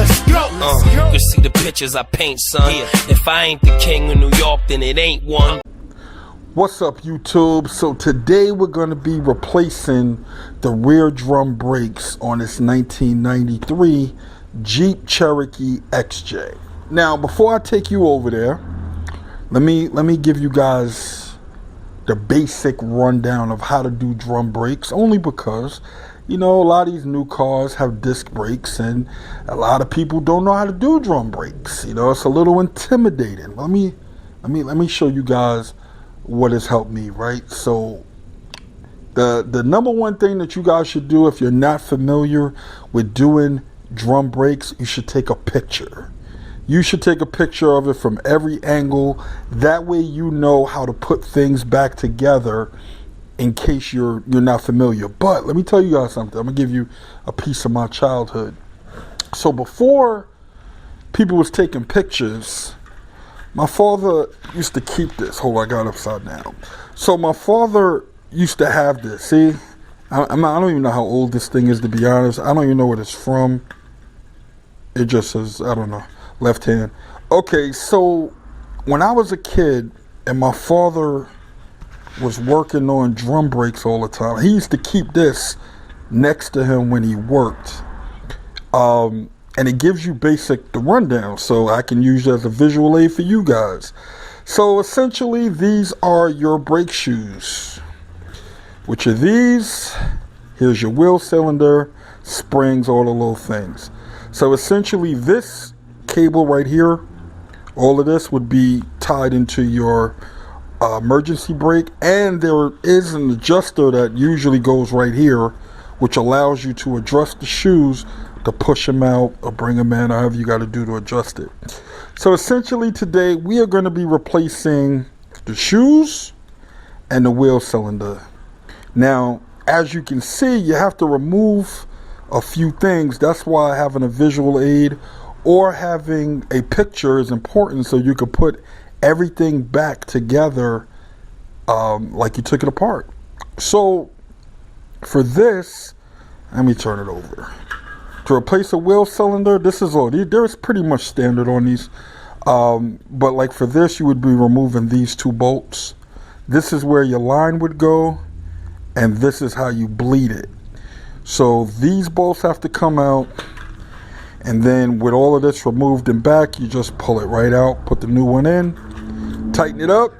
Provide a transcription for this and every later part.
let's go. You can see the pictures I paint, son. If I ain't the king of New York, then it ain't one. What's up, YouTube? So today we're going to be replacing the rear drum brakes on this 1993 Jeep Cherokee XJ. Now, before I take you over there, let me give you guys the basic rundown of how to do drum brakes, only because, you know, a lot of these new cars have disc brakes and a lot of people don't know how to do drum brakes. You know, it's a little intimidating. Let me show you guys what has helped me, right? So the number one thing that you guys should do if you're not familiar with doing drum brakes, you should take a picture. You should take a picture of it from every angle. That way you know how to put things back together in case you're not familiar. But let me tell you guys something. I'm gonna give you a piece of my childhood. So before people was taking pictures, my father used to keep this. Hold on, I got it upside down. So my father used to have this. See, I don't even know how old this thing is, to be honest. I don't even know what it's from. It just says, I don't know, left hand. Okay, so when I was a kid and my father was working on drum brakes all the time, he used to keep this next to him when he worked. And it gives you the rundown, so I can use it as a visual aid for you guys. So essentially, these are your brake shoes, which are these. Here's your wheel cylinder, springs, all the little things. So essentially, this cable right here, all of this would be tied into your emergency brake, and there is an adjuster that usually goes right here, which allows you to adjust the shoes to push them out or bring them in, or however you got to do to adjust it. So essentially today we are going to be replacing the shoes and the wheel cylinder. Now, as you can see, you have to remove a few things. That's why having a visual aid or having a picture is important, so you can put everything back together like you took it apart. So for this, let me turn it over. To replace a wheel cylinder, this is all. There's pretty much standard on these. But like for this, you would be removing these two bolts. This is where your line would go, and this is how you bleed it. So these bolts have to come out, and then with all of this removed and back, you just pull it right out, put the new one in, tighten it up,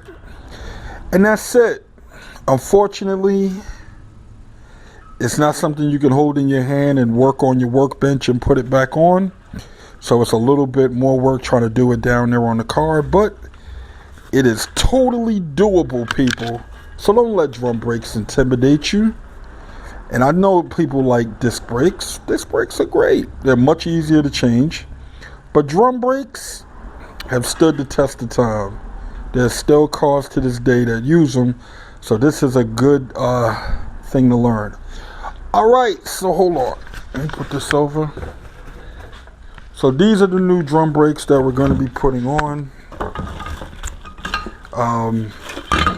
and that's it. Unfortunately, it's not something you can hold in your hand and work on your workbench and put it back on. So it's a little bit more work trying to do it down there on the car, but it is totally doable, people. So don't let drum brakes intimidate you. And I know people like disc brakes. Disc brakes are great. They're much easier to change. But drum brakes have stood the test of time. There's still cars to this day that use them. So this is a good thing to learn. All right, so hold on. Let me put this over. So these are the new drum brakes that we're going to be putting on.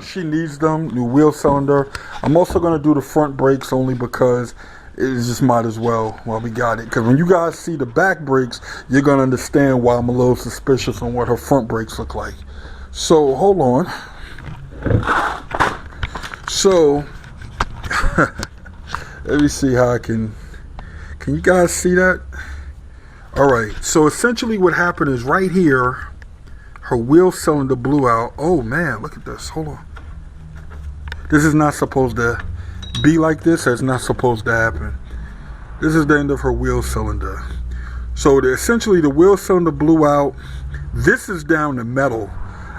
She needs them. New wheel cylinder. I'm also going to do the front brakes only because it just might as well while we got it. Because when you guys see the back brakes, you're going to understand why I'm a little suspicious on what her front brakes look like. So hold on. So let me see how I can you guys see that? All right, so essentially what happened is right here, her wheel cylinder blew out. Oh man, look at this, hold on. This is not supposed to be like this. That's not supposed to happen. This is the end of her wheel cylinder. So essentially the wheel cylinder blew out. This is down to metal.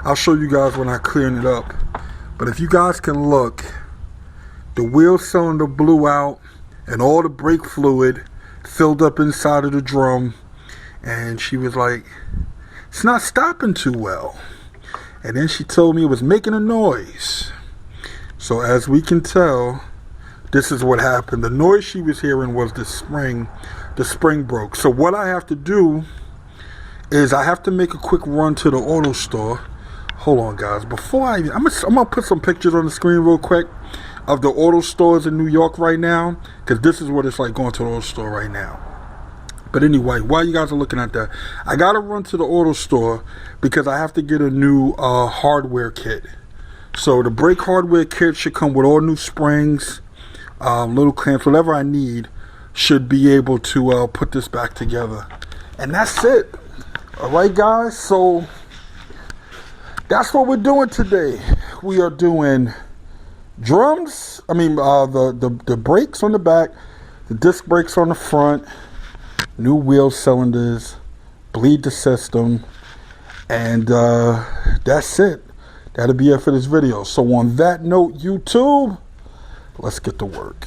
I'll show you guys when I clean it up. But if you guys can look, the wheel cylinder blew out and all the brake fluid filled up inside of the drum, and she was like, it's not stopping too well. And then she told me it was making a noise. So as we can tell, this is what happened. The noise she was hearing was the spring broke. So what I have to do is I have to make a quick run to the auto store. Hold on, guys. Before I'm gonna put some pictures on the screen real quick of the auto stores in New York right now, because this is what it's like going to the auto store right now. But anyway, while you guys are looking at that, I gotta run to the auto store because I have to get a new hardware kit. So the brake hardware kit should come with all new springs, little clamps, whatever I need, should be able to put this back together. And that's it. All right, guys. So that's what we're doing today. We are doing drums. I mean, the brakes on the back, the disc brakes on the front, new wheel cylinders, bleed the system, and that's it. That'll be it for this video. So on that note, YouTube, let's get to work.